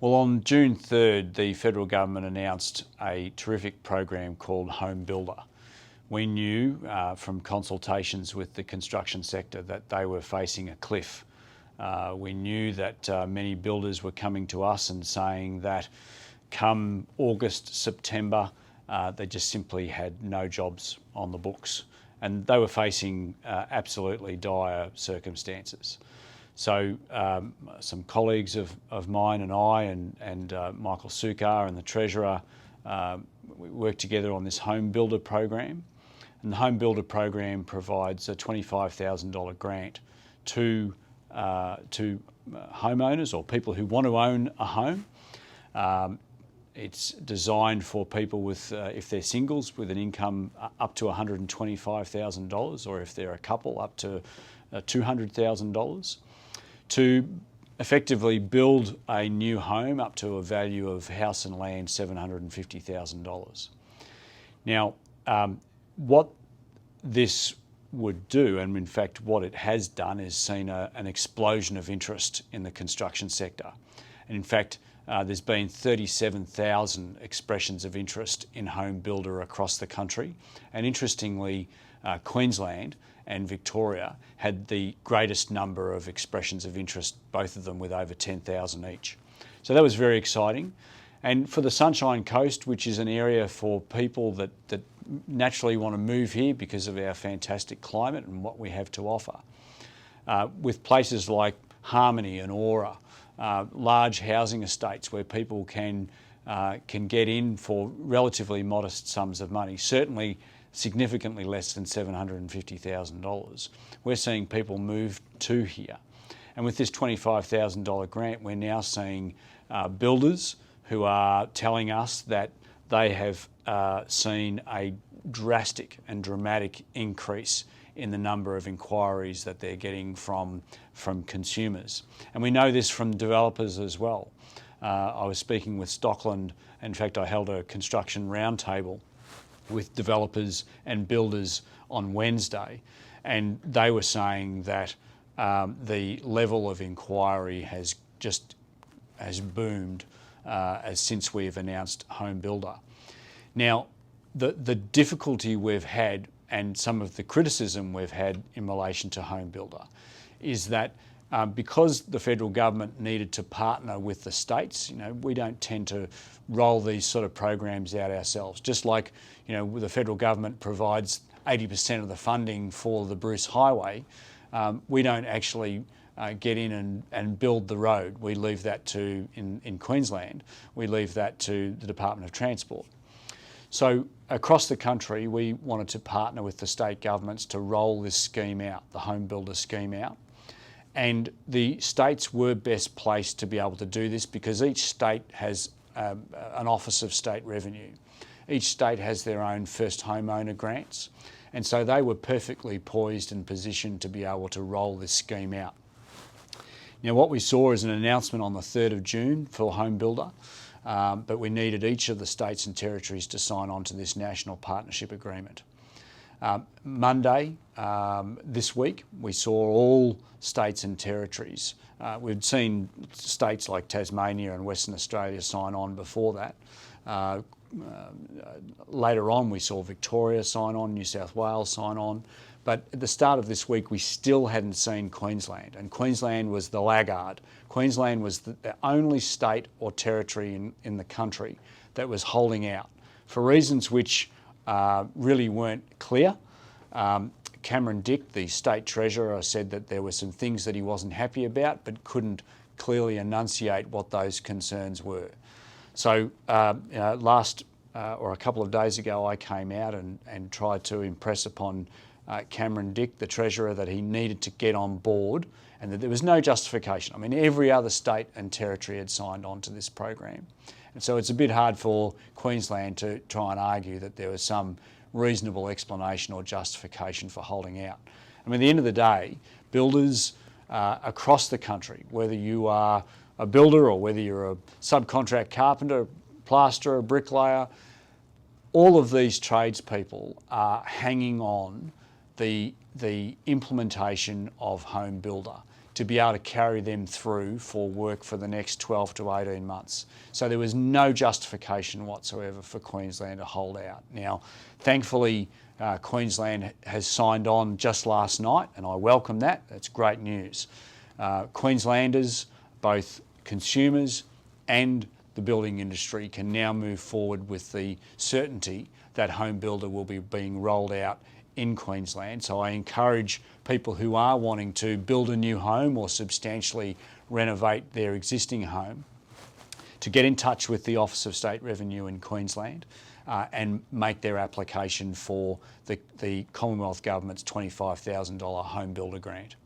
Well, on June 3rd, the federal government announced a terrific program called Homebuilder. We knew from consultations with the construction sector that they were facing a cliff. We knew that many builders were coming to us and saying that come August, September, they just simply had no jobs on the books, and they were facing absolutely dire circumstances. So some colleagues of mine and I and Michael Sukar and the Treasurer, we worked together on this Homebuilder program. And the Homebuilder program provides a $25,000 grant to homeowners or people who want to own a home. It's designed for people with, if they're singles, with an income up to $125,000, or if they're a couple, up to $200,000, to effectively build a new home up to a value of house and land $750,000. Now, what this would do, and in fact what it has done, is seen an explosion of interest in the construction sector. And in fact, there's been 37,000 expressions of interest in Homebuilder across the country. And interestingly, Queensland and Victoria had the greatest number of expressions of interest, both of them with over 10,000 each. So that was very exciting. And for the Sunshine Coast, which is an area for people that naturally want to move here because of our fantastic climate and what we have to offer, with places like Harmony and Aura, large housing estates where people can get in for relatively modest sums of money, certainly significantly less than $750,000. We're seeing people move to here. And with this $25,000 grant, we're now seeing builders who are telling us that they have seen a drastic and dramatic increase in the number of inquiries that they're getting from consumers. And we know this from developers as well. I was speaking with Stockland. In fact, I held a construction roundtable with developers and builders on Wednesday, and they were saying that the level of inquiry has boomed since we've announced Homebuilder. Now, the difficulty we've had and some of the criticism we've had in relation to Homebuilder is that because the federal government needed to partner with the states, we don't tend to roll these sort of programs out ourselves. Just like, the federal government provides 80% of the funding for the Bruce Highway, we don't actually get in and build the road. We leave that to, in Queensland, we leave that to the Department of Transport. So across the country, we wanted to partner with the state governments to roll this scheme out, the Homebuilder scheme out. And the states were best placed to be able to do this because each state has an Office of State Revenue. Each state has their own first homeowner grants. And so they were perfectly poised and positioned to be able to roll this scheme out. Now, what we saw is an announcement on the 3rd of June for Homebuilder, but we needed each of the states and territories to sign on to this national partnership agreement. Monday this week, we saw all states and territories. We'd seen states like Tasmania and Western Australia sign on before that. Later on, we saw Victoria sign on, New South Wales sign on. But at the start of this week, we still hadn't seen Queensland, and Queensland was the laggard. Queensland was the only state or territory in the country that was holding out for reasons which really weren't clear. Cameron Dick, the state treasurer, said that there were some things that he wasn't happy about, but couldn't clearly enunciate what those concerns were. So last or a couple of days ago, I came out and tried to impress upon Cameron Dick, the Treasurer, that he needed to get on board and that there was no justification. I mean, every other state and territory had signed on to this program. And so it's a bit hard for Queensland to try and argue that there was some reasonable explanation or justification for holding out. I mean, at the end of the day, builders across the country, whether you are a builder or whether you're a subcontract carpenter, plasterer, bricklayer, all of these tradespeople are hanging on the implementation of Homebuilder. to be able to carry them through for work for the next 12 to 18 months. So there was no justification whatsoever for Queensland to hold out. Now, thankfully, Queensland has signed on just last night, and I welcome that. That's great news. Queenslanders, both consumers and the building industry, can now move forward with the certainty that Homebuilder will be being rolled out in Queensland. So I encourage people who are wanting to build a new home or substantially renovate their existing home to get in touch with the Office of State Revenue in Queensland and make their application for the Commonwealth Government's $25,000 Homebuilder grant.